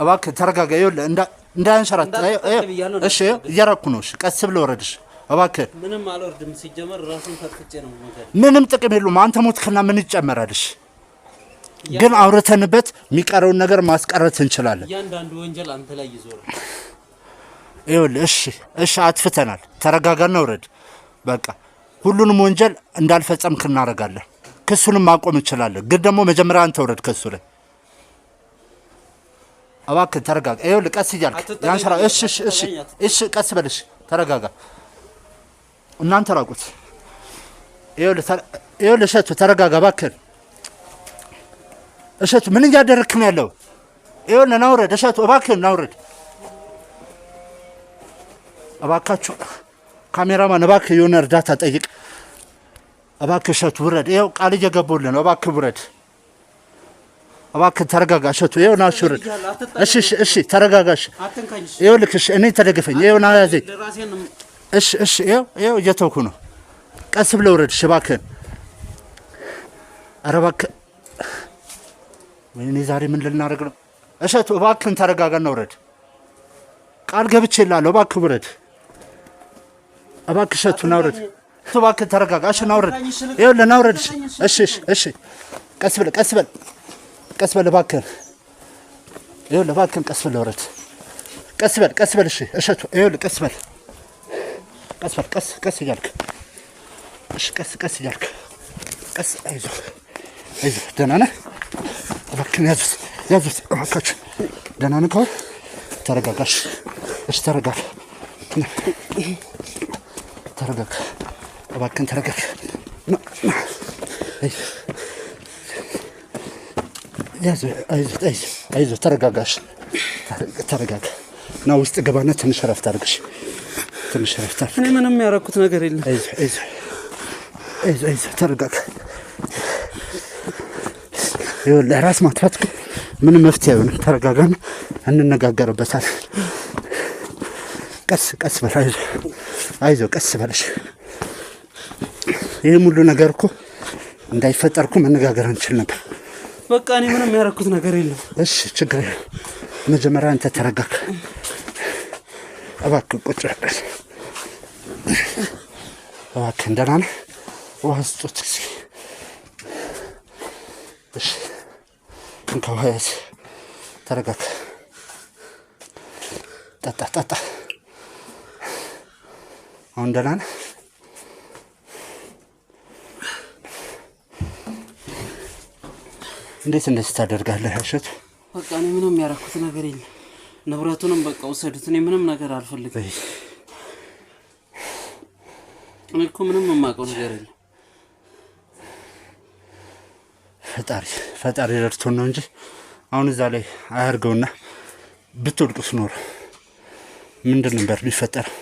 A: እባክህ ተረጋጋ። ይኸውልህ እንዳያንሸራት። እሺ እየራኩ ነው። እሺ ቀስ ብለህ ወረድሽ እባክህ።
E: ምንም አልወርድም። ሲጀመር ራሴን ፈጥፍጬ ነው ነገር።
A: ምንም ጥቅም የለውም። አንተ ሞትክና ምን ይጨመራልሽ? ግን አውርተንበት የሚቀረውን ነገር ማስቀረት እንችላለን።
E: እያንዳንዱ ወንጀል አንተ ላይ ይዞራል።
A: ይኸውልህ እሺ እሺ አጥፍተናል። ተረጋጋና ውረድ። በቃ ሁሉንም ወንጀል እንዳልፈጸምክ እናደርጋለን። ክሱንም ማቆም እንችላለን። ግን ደግሞ መጀመሪያ አንተ ውረድ ከሱ ላይ እባክህ ተረጋጋ። ይኸውልህ ቀስ እያልክ ያንሸራ። እሺ እሺ እሺ እሺ ቀስ በልሽ። ተረጋጋ። እናንተ ራቁት። ይኸውልህ እሸቱ ተረጋጋ እባክህን። እሸቱ ምን እያደረግክ ነው ያለው? ይኸውልህ ና ውረድ እሸቱ እባክህን ና ውረድ። እባካችሁ ካሜራማን እባክህ የሆነ እርዳታ ጠይቅ እባክህ። እሸቱ ውረድ። ይኸው ቃል እየገቡልህ ነው። እባክህ ውረድ እባክህ ተረጋጋ እሸቱ ይኸው ና ሹር እሺ ተረጋጋሽ ይኸው ልክ እሺ እኔ ተደግፈኝ ይኸው ና ያዘኝ እሺ ይኸው እየተውኩ ነው ቀስ ብለህ ውረድ እሺ እባክህን ኧረ እባክህ ወይኔ ዛሬ ምን ልናደርግ ነው እሸቱ እባክህን ተረጋጋና ውረድ ቃል ገብቼልሃለሁ እባክህ ውረድ እባክህ እሸቱ ና ውረድ እባክህ ተረጋጋ እሺ ና ውረድ ይኸውልህ ና ውረድ እሺ ቀስ በል እባክህን ይኸውልህ እባክህን ቀስ በል ውረድ ቀስ በል እሺ እሸቱ ይኸውልህ ቀስ እያልክ እሺ ቀስ እያልክ አይዞህ ደህና ነህ እባክህን ያዙት እባካችሁ ደህና ነህ ከሆነ ተረጋጋሽ እሺ ተረጋጋ እባክህን ተረጋጋ አይዞህ ተረጋጋሽ ተረጋጋ ና ውስጥ ገባና ትንሽ እረፍት አድርግሽ
E: እኔ ምንም ያደረኩት ነገር የለም
A: አይዞህ ተረጋጋ ይኸውልህ ራስ ማጥፋት ምንም መፍትሄ አይሆንም ተረጋጋና እንነጋገርበታል ቀስ በል አይዞህ ቀስ በልሽ ይህም ሁሉ ነገር እኮ እንዳይፈጠር እኮ መነጋገር አንችል ነበር
E: በቃ እኔ ምንም ያደረኩት ነገር የለም
A: እሺ ችግር መጀመሪያ አንተ ተረጋጋ እባክህ ቁጭ በል እባክህ ደህና ነህ ውሃ ስጡት እስኪ እሺ እንካ ውሃ ያዝ ተረጋጋ ጠጣ አሁን ደህና ነህ እንዴት እንደዚህ ታደርጋለህ እሸቱ
E: በቃ እኔ ምንም ያደረኩት ነገር የለም ንብረቱንም በቃ ወሰዱት እኔ ምንም ነገር አልፈልግም እኔ እኮ ምንም የማውቀው ነገር የለም
A: ፈጣሪ ረድቶን ነው እንጂ አሁን እዛ ላይ አያርገውና ብትወድቁስ ኖሮ ምንድን ነበር ቢፈጠረው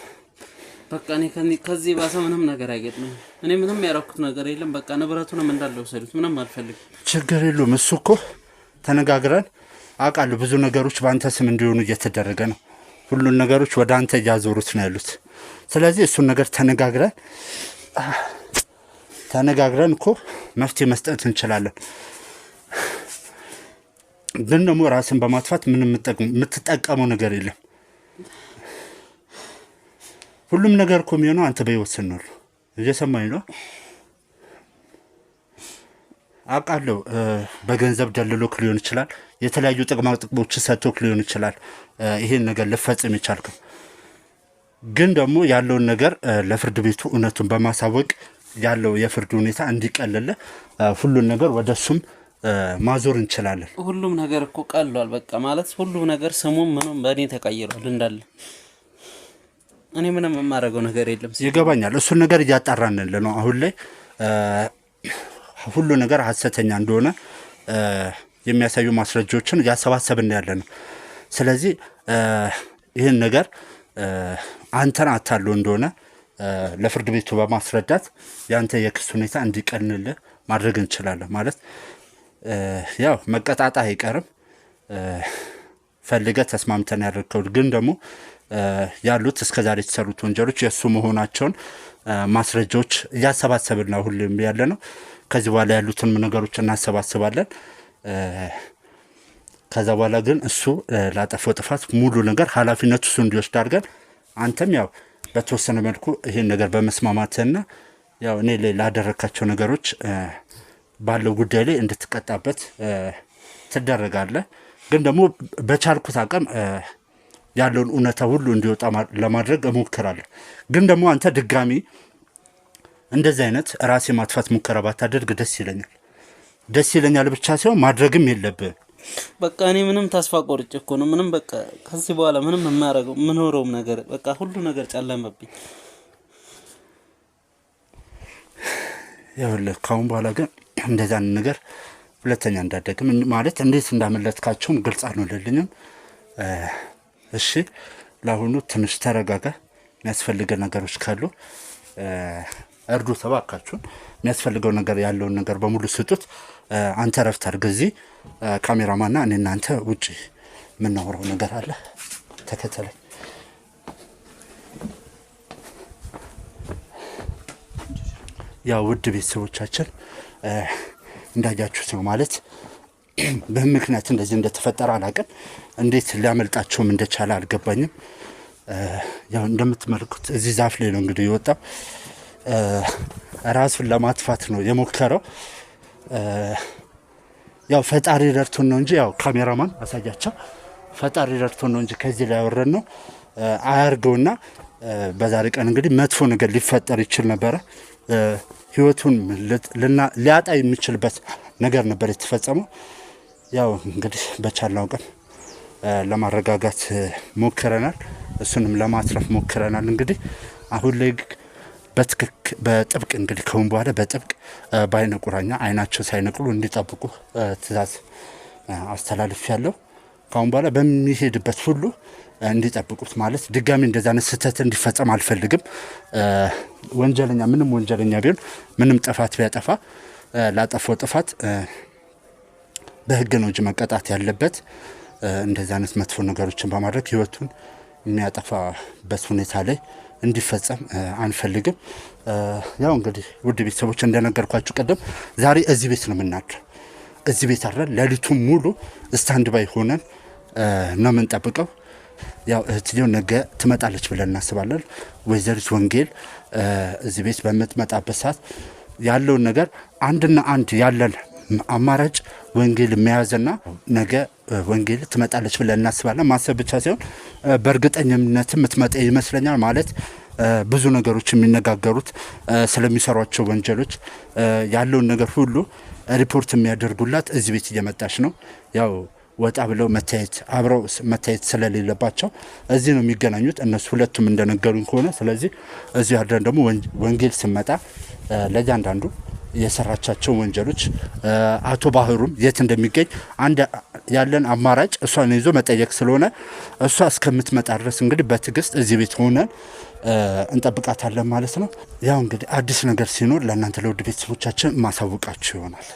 E: በቃ እኔ ከዚህ ባሰ ምንም ነገር አይገጥመኝም እኔ ምንም ያደረኩት ነገር የለም በቃ ንብረቱንም እንዳለ ወሰዱት ምንም አልፈልግም
A: ችግር የለውም እሱ እኮ ተነጋግረን አውቃለሁ ብዙ ነገሮች በአንተ ስም እንዲሆኑ እየተደረገ ነው ሁሉን ነገሮች ወደ አንተ እያዞሩት ነው ያሉት ስለዚህ እሱን ነገር ተነጋግረን እኮ መፍትሄ መስጠት እንችላለን ግን ደግሞ ራስን በማጥፋት ምንም የምትጠቀመው ነገር የለም ሁሉም ነገር እኮ የሚሆነው አንተ በህይወት ስትኖር እየሰማኝ ነው አውቃለሁ በገንዘብ ደልሎክ ሊሆን ይችላል የተለያዩ ጥቅሞች ሰጥቶክ ሊሆን ይችላል ይሄን ነገር ልፈጽም ይቻልከው ግን ደግሞ ያለውን ነገር ለፍርድ ቤቱ እውነቱን በማሳወቅ ያለው የፍርድ ሁኔታ እንዲቀልል ሁሉን ነገር ወደሱም ማዞር እንችላለን
E: ሁሉም ነገር እኮ ቀሏል በቃ ማለት ሁሉም ነገር ስሙም ምንም በእኔ ተቀይሯል እንዳለ እኔ ምንም የማደርገው ነገር የለም
A: ይገባኛል እሱን ነገር እያጣራንል ነው አሁን ላይ ሁሉ ነገር ሐሰተኛ እንደሆነ የሚያሳዩ ማስረጃዎችን ያሰባሰብን ያለ ነው ስለዚህ ይሄን ነገር አንተን አታሎ እንደሆነ ለፍርድ ቤቱ በማስረዳት ያንተ የክስ ሁኔታ እንዲቀልል ማድረግ እንችላለን ማለት ያው መቀጣጣ አይቀርም ፈልገ ተስማምተን ያደረከው ግን ደግሞ ያሉት እስከዛሬ የተሰሩት ወንጀሎች የሱ መሆናቸውን ማስረጃዎች ያሰባሰብን ነው ሁሉም ያለ ነው ከዚህ በኋላ ያሉትን ነገሮች እናሰባስባለን ከዛ በኋላ ግን እሱ ላጠፋው ጥፋት ሙሉ ነገር ኃላፊነቱ እሱ እንዲወስድ አድርገን አንተም ያው በተወሰነ መልኩ ይሄን ነገር በመስማማትና ያው እኔ ላይ ላደረካቸው ነገሮች ባለው ጉዳይ ላይ እንድትቀጣበት ትደረጋለህ ግን ደግሞ በቻልኩት አቅም ያለውን እውነታ ሁሉ እንዲወጣ ለማድረግ እሞክራለሁ ግን ደግሞ አንተ ድጋሚ እንደዚህ አይነት ራሴ ማጥፋት ሙከራ ባታደርግ ደስ ይለኛል ብቻ ሳይሆን ማድረግም የለብህም
E: በቃ እኔ ምንም ተስፋ ቆርጬ እኮ ነው ምንም በቃ ከዚህ በኋላ ምንም የማያረገው ምኖረውም ነገር በቃ ሁሉ ነገር ጨለመብኝ
A: ይኸውልህ ካሁን በኋላ ግን እንደዛ ነገር ሁለተኛ እንዳደግም ማለት እንዴት እንዳመለጥካቸውም ግልጽ አልሆነልኝም እሺ ለአሁኑ ትንሽ ተረጋጋ የሚያስፈልገ ነገሮች ካሉ እርዱ ተባካችሁን። የሚያስፈልገው ነገር ያለውን ነገር በሙሉ ስጡት። አንተ ረፍት አድርግ። እዚህ ካሜራማንና እኔ እናንተ ውጪ የምናወራው ነገር አለ። ተከተለኝ። ያው ውድ ቤተሰቦቻችን እንዳያችሁት ነው ማለት በምክንያት እንደዚህ እንደተፈጠረ አላውቅም። እንዴት ሊያመልጣቸውም እንደቻለ አልገባኝም። ያው እንደምትመለከቱት እዚህ ዛፍ ላይ ነው እንግዲህ የወጣው። ራሱን ለማጥፋት ነው የሞከረው። ያው ፈጣሪ ረድቶን ነው እንጂ ያው ካሜራማን አሳያቸው። ፈጣሪ ረድቶን ነው እንጂ ከዚህ ላይ ያወረን ነው አያርገውና በዛሬ ቀን እንግዲህ መጥፎ ነገር ሊፈጠር ይችል ነበረ። ህይወቱን ሊያጣ የሚችልበት ነገር ነበር የተፈጸመው። ያው እንግዲህ በቻልነው ቀን ለማረጋጋት ሞክረናል፣ እሱንም ለማትረፍ ሞክረናል። እንግዲህ አሁን ላይ በጥብቅ እንግዲህ ከሁን በኋላ በጥብቅ በአይነ ቁራኛ አይናቸው ሳይነቅሉ እንዲጠብቁ ትእዛዝ አስተላልፍ ያለው። ካሁን በኋላ በሚሄድበት ሁሉ እንዲጠብቁት ማለት ድጋሚ እንደዛ አይነት ስህተት እንዲፈጸም አልፈልግም። ወንጀለኛ ምንም ወንጀለኛ ቢሆን ምንም ጥፋት ቢያጠፋ ላጠፋው ጥፋት በህግ ነው እንጂ መቀጣት ያለበት። እንደዛ አይነት መጥፎ ነገሮችን በማድረግ ህይወቱን የሚያጠፋበት ሁኔታ ላይ እንዲፈጸም አንፈልግም። ያው እንግዲህ ውድ ቤተሰቦች እንደነገርኳችሁ ቀደም ዛሬ እዚህ ቤት ነው የምናድረው። እዚህ ቤት አድረን ሌሊቱን ሙሉ ስታንድ ባይ ሆነን ነው የምንጠብቀው። ያው እህትየው ነገ ትመጣለች ብለን እናስባለን። ወይዘሪት ወንጌል እዚህ ቤት በምትመጣበት ሰዓት ያለውን ነገር አንድና አንድ ያለን አማራጭ ወንጌል መያዝና ነገ ወንጌል ትመጣለች ብለን እናስባለን። ማሰብ ብቻ ሳይሆን በእርግጠኝነት የምትመጣ ይመስለኛል። ማለት ብዙ ነገሮች የሚነጋገሩት ስለሚሰሯቸው ወንጀሎች ያለውን ነገር ሁሉ ሪፖርት የሚያደርጉላት እዚህ ቤት እየመጣች ነው። ያው ወጣ ብለው መታየት አብረው መታየት ስለሌለባቸው እዚህ ነው የሚገናኙት እነሱ ሁለቱም እንደነገሩኝ ከሆነ። ስለዚህ እዚህ ያለን ደግሞ ወንጌል ስመጣ ለእያንዳንዱ የሰራቻቸው ወንጀሎች አቶ ባህሩም የት እንደሚገኝ አንድ ያለን አማራጭ እሷን ይዞ መጠየቅ ስለሆነ እሷ እስከምትመጣ ድረስ እንግዲህ በትዕግስት እዚህ ቤት ሆነን እንጠብቃታለን ማለት ነው። ያው እንግዲህ አዲስ ነገር ሲኖር ለእናንተ ለውድ ቤተሰቦቻችን ማሳወቃችሁ ይሆናል።